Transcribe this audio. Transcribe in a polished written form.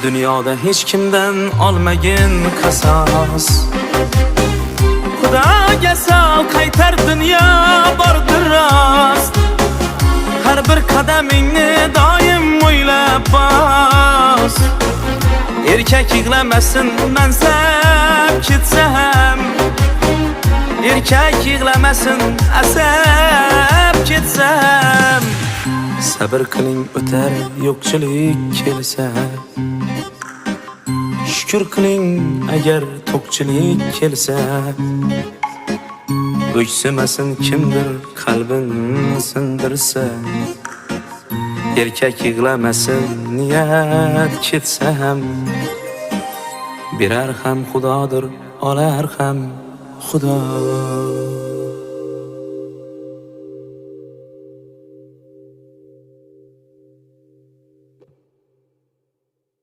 Dunyoda hech kimdan olmagin qasos. Xudoga sal qaytar dunyo bordir rost. Har bir qadamingni doim o'ylab bos. Erkak yig'lamasin mansab ketsa ham, erkak yig'lamasin asab ketsa ham. Sabr qiling o'tar yo'qchilik kelsa, shukr qiling agar to'qchilik kelsa. O'chsimasin kimdir qalbini sindirsa, erkak yig'lamasin niyat ketsa ham. Berar ham Xudodir, olar ham Xudo.